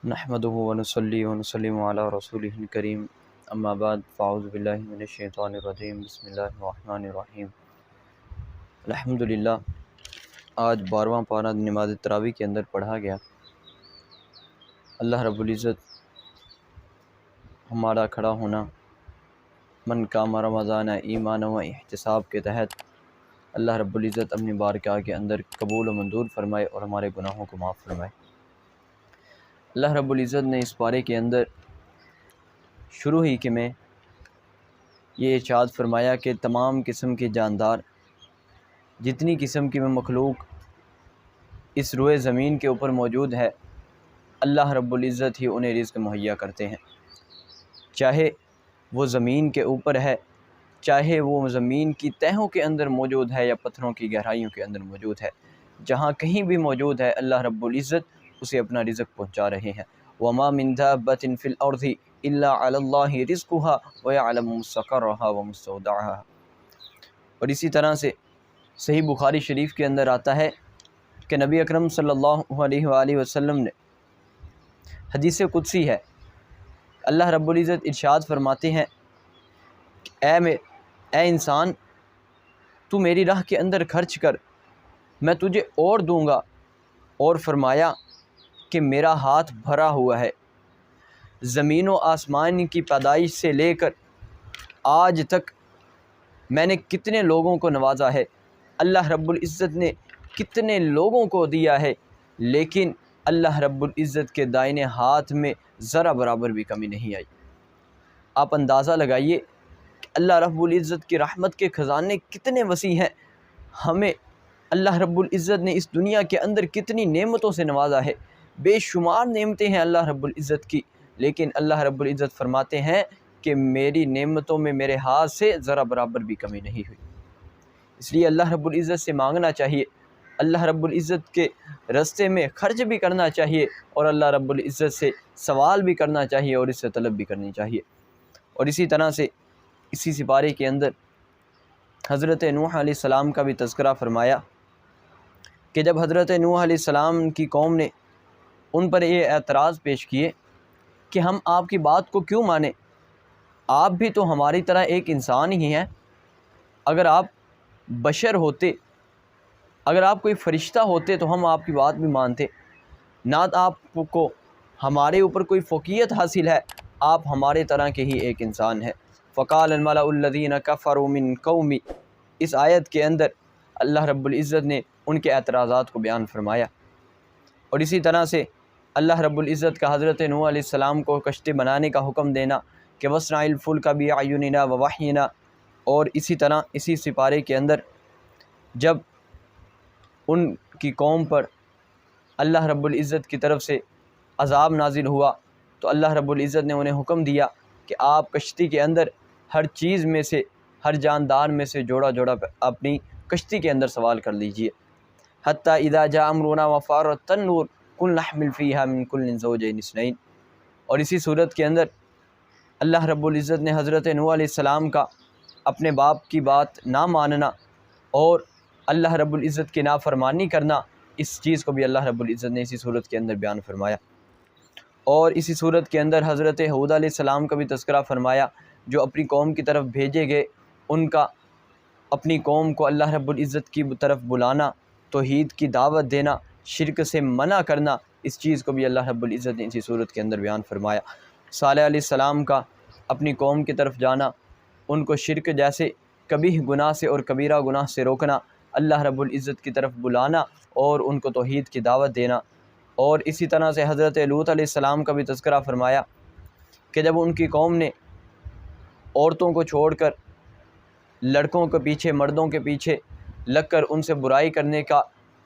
نحمده ونصلي ونسلم على رسوله الكريم اما بعد فاعوذ باللہ من الشیطان الرجیم بسم اللہ الرحمن الرحیم۔ الحمدللہ آج 12واں پارہ نماز تراویح کے اندر پڑھا گیا۔ اللہ رب العزت ہمارا کھڑا ہونا من قام رمضان ایمان و احتساب کے تحت اللہ رب العزت اپنی بارگاہ کے اندر قبول و منظور فرمائے اور ہمارے گناہوں کو معاف فرمائے۔ اللہ رب العزت نے اس پارے کے اندر شروع ہی کے میں یہ ارشاد فرمایا کہ تمام قسم کے جاندار، جتنی قسم کی مخلوق اس روئے زمین کے اوپر موجود ہے، اللہ رب العزت ہی انہیں رزق مہیا کرتے ہیں، چاہے وہ زمین کے اوپر ہے، چاہے وہ زمین کی تہوں کے اندر موجود ہے یا پتھروں کی گہرائیوں کے اندر موجود ہے، جہاں کہیں بھی موجود ہے اللہ رب العزت اسے اپنا رزق پہنچا رہے ہیں۔ وَمَا مِن دَابَّةٍ فِي الْأَرْضِ إِلَّا عَلَى اللَّهِ رِزْقُهَا وَيَعْلَمُ مُسْتَقَرَّهَا وَمُسْتَوْدَعَهَا۔ اور اسی طرح سے صحیح بخاری شریف کے اندر آتا ہے کہ نبی اکرم صلی اللہ علیہ وآلہ وسلم نے، حدیث قدسی ہے، اللہ رب العزت ارشاد فرماتے ہیں کہ اے انسان، تو میری راہ کے اندر خرچ کر، میں تجھے اور دوں گا، اور فرمایا کہ میرا ہاتھ بھرا ہوا ہے، زمین و آسمان کی پیدائش سے لے کر آج تک میں نے کتنے لوگوں کو نوازا ہے، اللہ رب العزت نے کتنے لوگوں کو دیا ہے، لیکن اللہ رب العزت کے دائنے ہاتھ میں ذرا برابر بھی کمی نہیں آئی۔ آپ اندازہ لگائیے کہ اللہ رب العزت کی رحمت کے خزانے کتنے وسیع ہیں، ہمیں اللہ رب العزت نے اس دنیا کے اندر کتنی نعمتوں سے نوازا ہے، بے شمار نعمتیں ہیں اللہ رب العزت کی، لیکن اللہ رب العزت فرماتے ہیں کہ میری نعمتوں میں میرے ہاتھ سے ذرا برابر بھی کمی نہیں ہوئی۔ اس لیے اللہ رب العزت سے مانگنا چاہیے، اللہ رب العزت کے راستے میں خرچ بھی کرنا چاہیے، اور اللہ رب العزت سے سوال بھی کرنا چاہیے اور اس سے طلب بھی کرنی چاہیے۔ اور اسی طرح سے اسی سپارے کے اندر حضرت نوح علیہ السلام کا بھی تذکرہ فرمایا کہ جب حضرت نوح علیہ السلام کی قوم نے ان پر یہ اعتراض پیش کیے کہ ہم آپ کی بات کو کیوں مانیں، آپ بھی تو ہماری طرح ایک انسان ہی ہیں، اگر آپ بشر ہوتے، اگر آپ کوئی فرشتہ ہوتے تو ہم آپ کی بات بھی مانتے، نہ آپ کو ہمارے اوپر کوئی فوقیت حاصل ہے، آپ ہمارے طرح کے ہی ایک انسان ہیں۔ فقال الملأ الذین کفروا من قومی، اس آیت کے اندر اللہ رب العزت نے ان کے اعتراضات کو بیان فرمایا۔ اور اسی طرح سے اللہ رب العزت کا حضرت نوح علیہ السلام کو کشتی بنانے کا حکم دینا کہ وَاصْنَعِ الْفُلْكَ بِأَعْيُنِنَا وَوَحْيِنَا، اور اسی طرح اسی سپارے کے اندر جب ان کی قوم پر اللہ رب العزت کی طرف سے عذاب نازل ہوا تو اللہ رب العزت نے انہیں حکم دیا کہ آپ کشتی کے اندر ہر چیز میں سے، ہر جاندار میں سے جوڑا جوڑا اپنی کشتی کے اندر سوال کر لیجئے۔ حتیٰ اذا جاء امرنا وفارت التنور قلنا نحمل فیہا من کل زوجین اثنین۔ اور اسی صورت کے اندر اللہ رب العزت نے حضرت نوح علیہ السلام کا اپنے باپ کی بات نہ ماننا اور اللہ رب العزت کی نافرمانی کرنا، اس چیز کو بھی اللہ رب العزت نے اسی صورت کے اندر بیان فرمایا۔ اور اسی صورت کے اندر حضرت ہود علیہ السلام کا بھی تذکرہ فرمایا، جو اپنی قوم کی طرف بھیجے گئے، ان کا اپنی قوم کو اللہ رب العزت کی طرف بلانا، توحید کی دعوت دینا، شرک سے منع کرنا، اس چیز کو بھی اللہ رب العزت نے اسی صورت کے اندر بیان فرمایا۔ صالح علیہ السلام کا اپنی قوم کی طرف جانا، ان کو شرک جیسے کبیح گناہ سے اور کبیرہ گناہ سے روکنا، اللہ رب العزت کی طرف بلانا اور ان کو توحید کی دعوت دینا۔ اور اسی طرح سے حضرت لوط علیہ السلام کا بھی تذکرہ فرمایا کہ جب ان کی قوم نے عورتوں کو چھوڑ کر لڑکوں کے پیچھے، مردوں کے پیچھے لگ کر ان سے برائی کرنے کا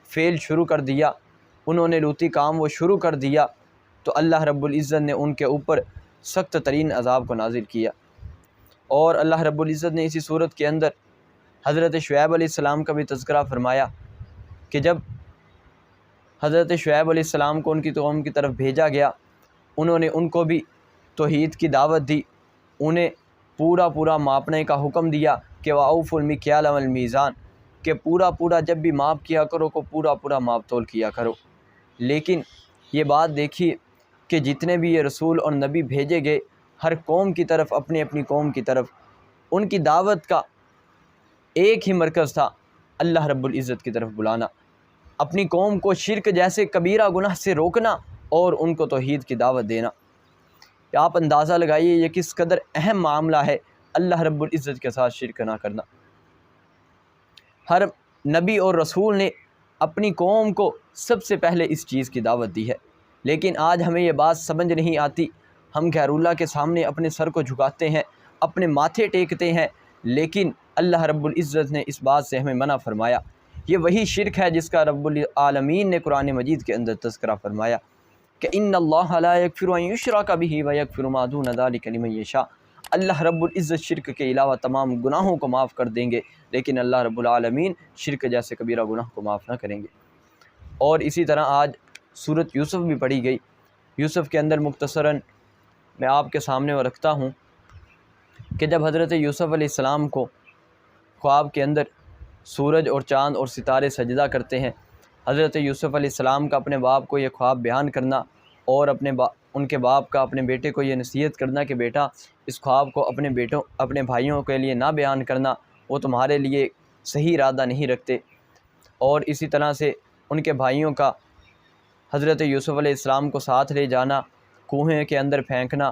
فعل شروع کر دیا، انہوں نے لوطی کام وہ شروع کر دیا، تو اللہ رب العزت نے ان کے اوپر سخت ترین عذاب کو نازل کیا۔ اور اللہ رب العزت نے اسی صورت کے اندر حضرت شعیب علیہ السلام کا بھی تذکرہ فرمایا کہ جب حضرت شعیب علیہ السلام کو ان کی قوم کی طرف بھیجا گیا، انہوں نے ان کو بھی توحید کی دعوت دی، انہیں پورا ماپنے کا حکم دیا کہ وَأَوْفُوا الْمِكْيَالَ وَالْمِيزَانَ، کہ پورا جب بھی ماپ کیا کرو کو پورا ماپ تول کیا کرو۔ لیکن یہ بات دیکھیے کہ جتنے بھی یہ رسول اور نبی بھیجے گئے ہر قوم کی طرف، اپنی اپنی قوم کی طرف، ان کی دعوت کا ایک ہی مرکز تھا، اللہ رب العزت کی طرف بلانا، اپنی قوم کو شرک جیسے کبیرہ گناہ سے روکنا اور ان کو توحید کی دعوت دینا۔ کہ آپ اندازہ لگائیے یہ کس قدر اہم معاملہ ہے، اللہ رب العزت کے ساتھ شرک نہ کرنا۔ ہر نبی اور رسول نے اپنی قوم کو سب سے پہلے اس چیز کی دعوت دی ہے، لیکن آج ہمیں یہ بات سمجھ نہیں آتی، ہم غیر اللہ کے سامنے اپنے سر کو جھکاتے ہیں، اپنے ماتھے ٹیکتے ہیں، لیکن اللہ رب العزت نے اس بات سے ہمیں منع فرمایا۔ یہ وہی شرک ہے جس کا رب العالمین نے قرآن مجید کے اندر تذکرہ فرمایا کہ ان اللہ لا یغفر ان یشرک بہ ویغفر ما دون ذلک لمن یشاء۔ اللہ رب العزت شرک کے علاوہ تمام گناہوں کو معاف کر دیں گے، لیکن اللہ رب العالمین شرک جیسے کبیرہ گناہ کو معاف نہ کریں گے۔ اور اسی طرح آج سورۃ یوسف بھی پڑھی گئی۔ یوسف کے اندر مختصراً میں آپ کے سامنے وہ رکھتا ہوں کہ جب حضرت یوسف علیہ السلام کو خواب کے اندر سورج اور چاند اور ستارے سجدہ کرتے ہیں، حضرت یوسف علیہ السلام کا اپنے باپ کو یہ خواب بیان کرنا اور ان کے باپ کا اپنے بیٹے کو یہ نصیحت کرنا کہ بیٹا اس خواب کو اپنے بھائیوں کے لیے نہ بیان کرنا، وہ تمہارے لیے صحیح ارادہ نہیں رکھتے۔ اور اسی طرح سے ان کے بھائیوں کا حضرت یوسف علیہ السلام کو ساتھ لے جانا، کنویں کے اندر پھینکنا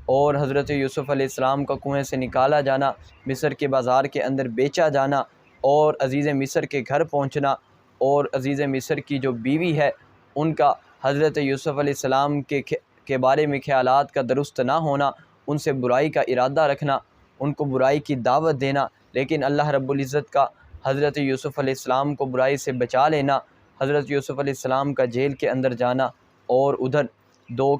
اور حضرت یوسف علیہ السلام کا کنویں سے نکالا جانا، مصر کے بازار کے اندر بیچا جانا اور عزیز مصر کے گھر پہنچنا، اور عزیز مصر کی جو بیوی ہے ان کا حضرت یوسف علیہ السلام کے بارے میں خیالات کا درست نہ ہونا، ان سے برائی کا ارادہ رکھنا، ان کو برائی کی دعوت دینا، لیکن اللہ رب العزت کا حضرت یوسف علیہ السلام کو برائی سے بچا لینا، حضرت یوسف علیہ السلام کا جیل کے اندر جانا، اور ادھر دو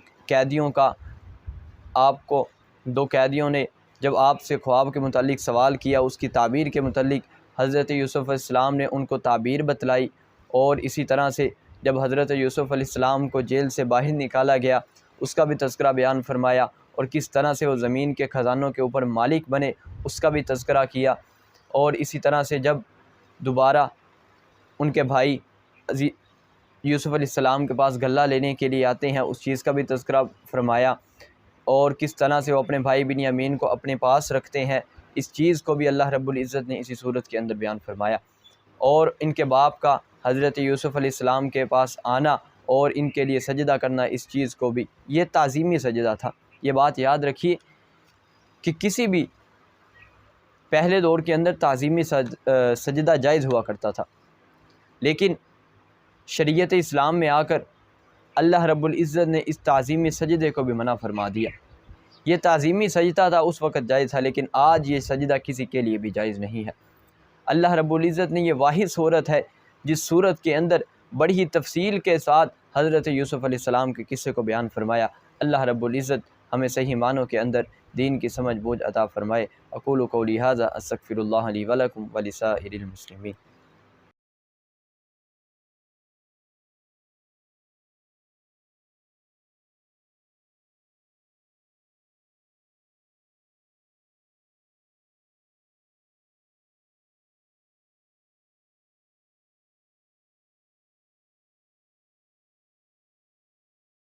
قیدیوں نے جب آپ سے خواب کے متعلق سوال کیا، اس کی تعبیر کے متعلق حضرت یوسف علیہ السلام نے ان کو تعبیر بتلائی، اور اسی طرح سے جب حضرت یوسف علیہ السلام کو جیل سے باہر نکالا گیا اس کا بھی تذکرہ بیان فرمایا، اور کس طرح سے وہ زمین کے خزانوں کے اوپر مالک بنے اس کا بھی تذکرہ کیا، اور اسی طرح سے جب دوبارہ ان کے بھائی یوسف علیہ السلام کے پاس غلہ لینے کے لیے آتے ہیں اس چیز کا بھی تذکرہ فرمایا، اور کس طرح سے وہ اپنے بھائی بنیامین کو اپنے پاس رکھتے ہیں، اس چیز کو بھی اللہ رب العزت نے اسی صورت کے اندر بیان فرمایا۔ اور ان کے باپ کا حضرت یوسف علیہ السلام کے پاس آنا اور ان کے لیے سجدہ کرنا، اس چیز کو بھی یہ تعظیمی سجدہ تھا۔ یہ بات یاد رکھیے کہ کسی بھی پہلے دور کے اندر تعظیمی سجدہ جائز ہوا کرتا تھا، لیکن شریعت اسلام میں آ کر اللہ رب العزت نے اس تعظیمی سجدے کو بھی منع فرما دیا۔ یہ تعظیمی سجدہ تھا اس وقت جائز تھا، لیکن آج یہ سجدہ کسی کے لیے بھی جائز نہیں ہے۔ اللہ رب العزت نے یہ واحد صورت ہے جس صورت کے اندر بڑی ہی تفصیل کے ساتھ حضرت یوسف علیہ السلام کے قصے کو بیان فرمایا۔ اللہ رب العزت ہمیں صحیح معنوں کے اندر دین کی سمجھ بوجھ عطا فرمائے۔ اقول قولی ھذا استغفر اللہ لی ولکم ولسائر المسلمین۔